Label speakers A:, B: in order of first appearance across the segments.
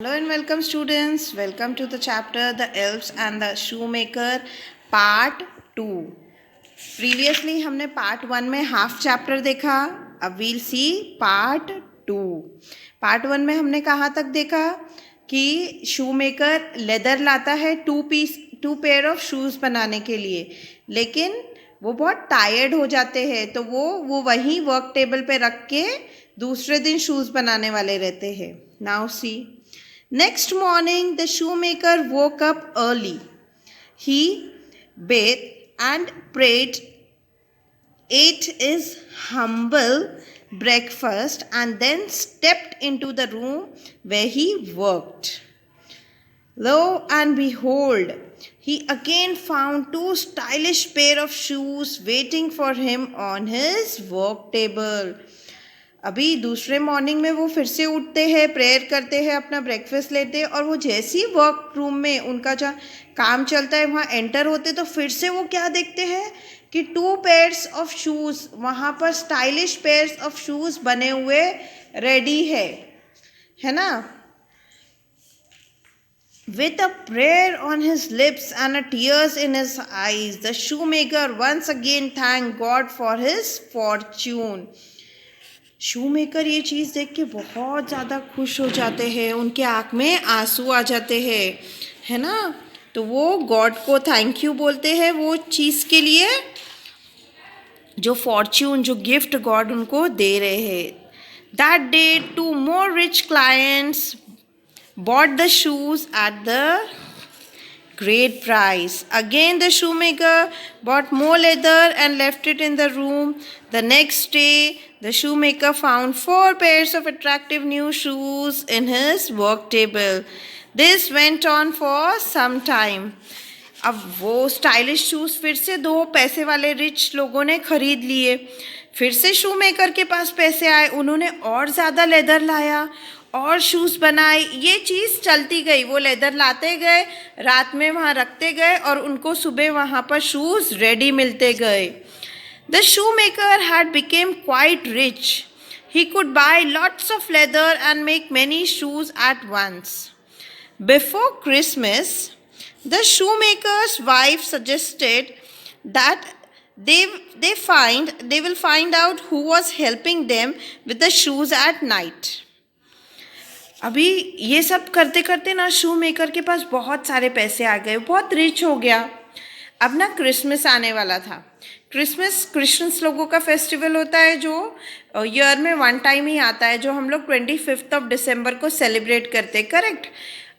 A: Hello and welcome students. Welcome to the chapter The Elves and the Shoemaker Part 2. Previously हमने Part 1 में half chapter देखा. अब we'll see Part 2. Part 1 में हमने कहाँ तक देखा कि शूमेकर लेदर लाता है टू पेयर ऑफ शूज़ बनाने के लिए, लेकिन वो बहुत टायर्ड हो जाते हैं तो वो वहीं वर्क टेबल पे रख के दूसरे दिन शूज़ बनाने वाले रहते हैं. Now see. Next morning, the shoemaker woke up early. He bathed and prayed, ate his humble breakfast, and then stepped into the room where he worked. Lo and behold, he again found two stylish pair of shoes waiting for him on his work table. अभी दूसरे morning में वो फिर से उठते हैं, prayer करते हैं, अपना ब्रेकफास्ट लेते हैं और वो जैसी वर्क रूम में उनका जहाँ काम चलता है वहाँ एंटर होते तो फिर से वो क्या देखते हैं कि टू पेयर्स ऑफ शूज़ वहाँ पर स्टाइलिश पेयर्स ऑफ शूज़ बने हुए रेडी है ना. With a prayer on his lips and a tears in his eyes, the shoemaker once again thanked God for his fortune. Shoemaker ये चीज़ देख के बहुत ज़्यादा खुश हो जाते हैं, उनके आँख में आंसू आ जाते हैं, है ना. तो वो गॉड को थैंक यू बोलते हैं वो चीज़ के लिए, जो फॉर्च्यून, जो गिफ्ट गॉड उनको दे रहे हैं. That day two more rich clients bought the shoes at the great price. Again the shoemaker bought more leather and left it in the room. The next day the shoemaker found 4 pairs of attractive new shoes in his work table. This went on for some time. अब वो stylish shoes फिर से 2 पैसे वाले rich लोगों ने खरीद लिए. फिर से शूमेकर के पास पैसे आए, उन्होंने और ज़्यादा लेदर लाया और शूज़ बनाए. ये चीज़ चलती गई, वो लेदर लाते गए, रात में वहाँ रखते गए और उनको सुबह वहाँ पर शूज़ रेडी मिलते गए. The shoemaker had become quite rich. He could buy lots of leather and make many shoes at once. Before Christmas the shoemaker's wife suggested that they will find out who was helping them with the shoes at night. अभी ये सब करते करते ना shoemaker के पास बहुत सारे पैसे आ गए, बहुत रिच हो गया. अब ना क्रिसमस आने वाला था. क्रिश्चियंस लोगों का फेस्टिवल होता है जो ईयर में 1 टाइम ही आता है, जो हम लोग 25 ऑफ दिसंबर को सेलिब्रेट करते हैं, करेक्ट.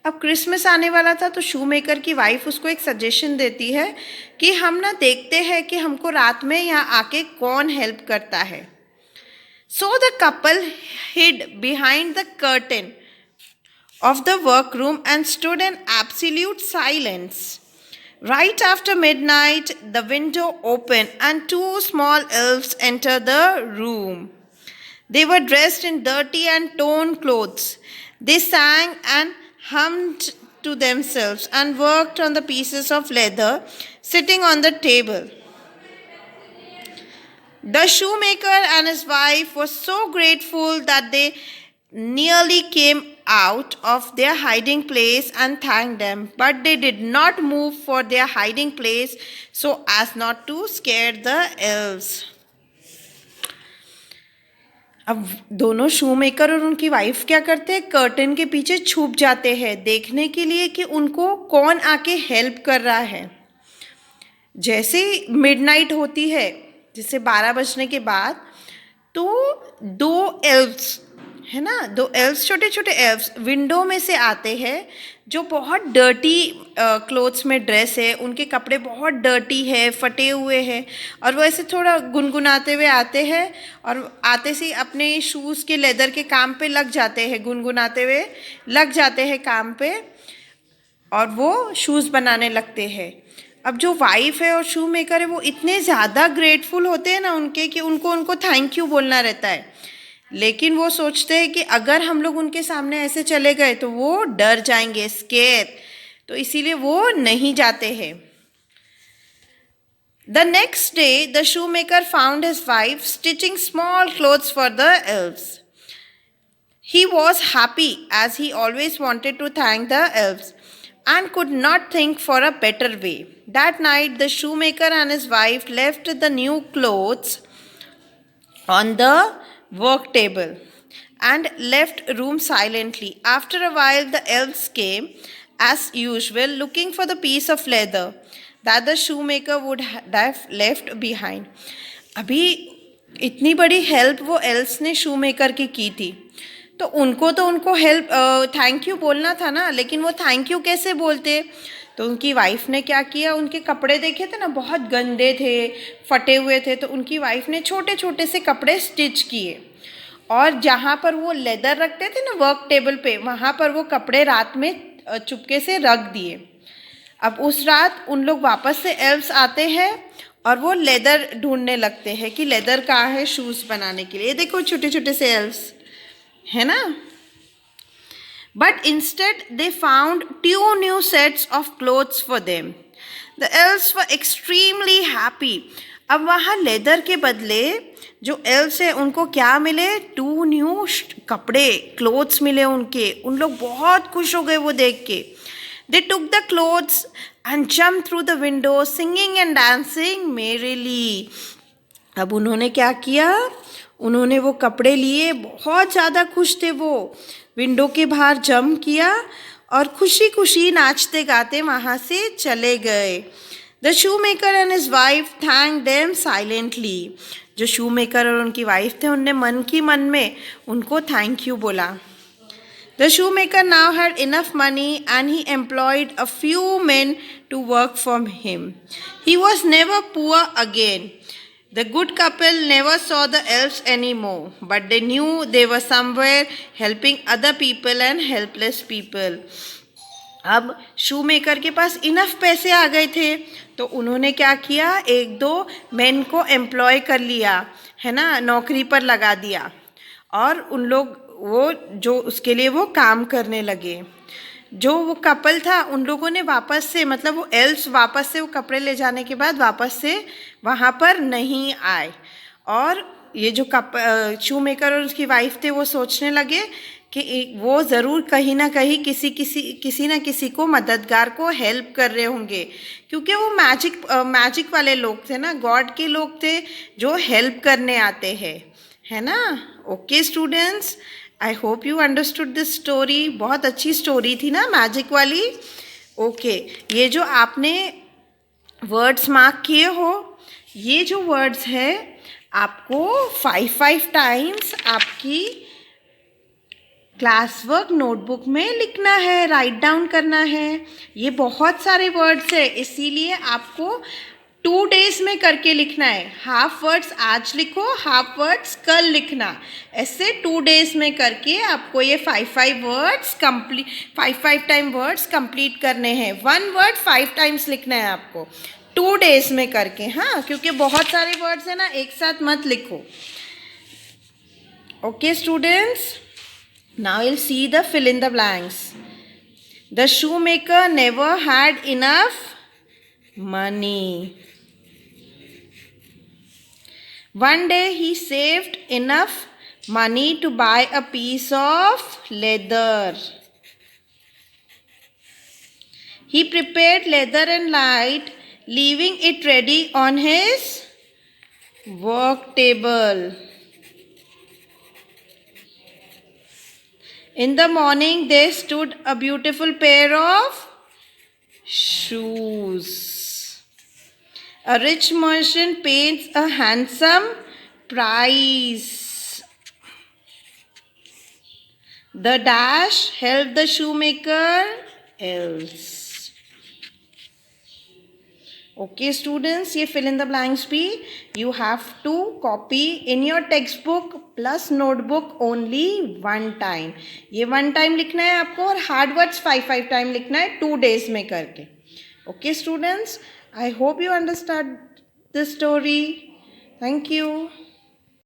A: अब क्रिसमस आने वाला था तो शूमेकर की वाइफ उसको एक सजेशन देती है कि हम ना देखते हैं कि हमको रात में यहाँ आके कौन हेल्प करता है. So the couple hid behind the curtain of the workroom and stood in absolute silence. Right after midnight, the window opened and 2 small elves entered the room. They were dressed in dirty and torn clothes. They sang and hummed to themselves and worked on the pieces of leather sitting on the table. The shoemaker and his wife were so grateful that they nearly came out of their hiding place and thanked them, but they did not move for their hiding place so as not to scare the elves. अब दोनों shoemaker और उनकी wife क्या करते हैं, curtain के पीछे छुप जाते हैं देखने के लिए कि उनको कौन आके हेल्प कर रहा है. जैसे मिडनाइट होती है, जैसे 12 बजने के बाद, तो 2 एल्व्स है ना, 2 एल्व्स, छोटे छोटे एल्व्स विंडो में से आते हैं, जो बहुत डर्टी क्लोथ्स में ड्रेस है, उनके कपड़े बहुत डर्टी है, फटे हुए हैं, और वो ऐसे थोड़ा गुनगुनाते हुए आते हैं और आते से अपने शूज़ के लेदर के काम पे लग जाते हैं, गुनगुनाते हुए लग जाते हैं काम पे और वो शूज़ बनाने लगते हैं. अब जो वाइफ है और शू मेकर है वो इतने ज़्यादा ग्रेटफुल होते हैं ना उनके कि उनको थैंक यू बोलना रहता है, लेकिन वो सोचते हैं कि अगर हम लोग उनके सामने ऐसे चले गए तो वो डर जाएंगे, स्केयर, तो इसीलिए वो नहीं जाते हैं. The next day, the shoemaker found his wife stitching small clothes for the elves. He was happy as he always wanted to thank the elves and could not think for a better way. That night, the shoemaker and his wife left the new clothes on the work table and left room silently. After a while, the elves came, as usual, looking for the piece of leather that the shoemaker would have left behind. अभी इतनी बड़ी help वो else ने shoemaker की थी, तो उनको help thank you बोलना था ना, लेकिन वो थैंक यू कैसे बोलते? तो उनकी वाइफ ने क्या किया, उनके कपड़े देखे थे ना, बहुत गंदे थे, फटे हुए थे, तो उनकी वाइफ ने छोटे छोटे से कपड़े स्टिच किए और जहाँ पर वो लेदर रखते थे ना वर्क टेबल पे, वहाँ पर वो कपड़े रात में चुपके से रख दिए। अब उस रात उन लोग वापस से एल्व्स आते हैं और वो लेदर ढूंढने लगते हैं कि लेदर कहाँ है शूज़ बनाने के लिए। देखो छोटे छोटे से एल्व्स है ना। But instead they found 2 new sets of clothes for them. The elves were extremely happy. अब वहाँ लेदर के बदले जो एल्व्स है उनको क्या मिले? 2 न्यू कपड़े, क्लोथ्स मिले उनके। उन लोग बहुत खुश हो गए वो देख के। They took the clothes and jumped through the window, singing and dancing merrily. अब उन्होंने क्या किया? उन्होंने वो कपड़े लिए, बहुत ज़्यादा खुश थे वो, विंडो के बाहर जंप किया और खुशी खुशी नाचते गाते वहाँ से चले गए। The shoe maker and his wife thank them silently. जो शू मेकर और उनकी वाइफ थे उनने मन की मन में उनको थैंक यू बोला। The shoemaker now had enough money and he employed a few men to work for him. He was never poor again. The good couple never saw the elves anymore, but they knew they were somewhere helping other people and helpless people. अब शू maker के पास enough पैसे आ गए थे, तो उन्होंने क्या किया, 1-2 man को एम्प्लॉय कर लिया है ना, नौकरी पर लगा दिया और उन लोग वो जो उसके लिए वो काम करने लगे। जो वो कपल था उन लोगों ने वापस से, मतलब वो एल्व्स वापस से वो कपड़े ले जाने के बाद वापस से वहाँ पर नहीं आए और ये जो शू मेकर और उसकी वाइफ थे वो सोचने लगे कि वो ज़रूर कहीं ना कहीं किसी ना किसी को, मददगार को हेल्प कर रहे होंगे, क्योंकि वो मैजिक वाले लोग थे ना, गॉड के लोग थे जो हेल्प करने आते हैं, है ना। Okay students, I hope you understood this story. बहुत अच्छी स्टोरी थी ना मैजिक वाली। ओके, ये जो आपने वर्ड्स मार्क किए हो, ये जो वर्ड्स है आपको 5 टाइम्स आपकी क्लास वर्क नोटबुक में लिखना है, राइट डाउन करना है। ये बहुत सारे वर्ड्स है, इसीलिए आपको 2 डेज में करके लिखना है। हाफ वर्ड्स आज लिखो, हाफ वर्ड्स कल लिखना, ऐसे 2 डेज में करके आपको ये 5 words complete, 5 time words complete करने हैं। 1 वर्ड 5 टाइम्स लिखना है आपको 2 डेज में करके, हाँ, क्योंकि बहुत सारे वर्ड्स है ना, एक साथ मत लिखो। Okay students, now you'll see the fill in the blanks. The shoemaker never had enough money. One day he saved enough money to buy a piece of leather. He prepared leather and light, leaving it ready on his work table. In the morning, there stood a beautiful pair of shoes. A rich merchant paints a handsome price. The dash helped the shoemaker else. Okay students, ये fill in the blanks भी you have to copy in your textbook plus notebook only 1 time. ये 1 time लिखना है आपको और hard words 5 time लिखना है 2 days में करके. Okay students, I hope you understood this story. Thank you.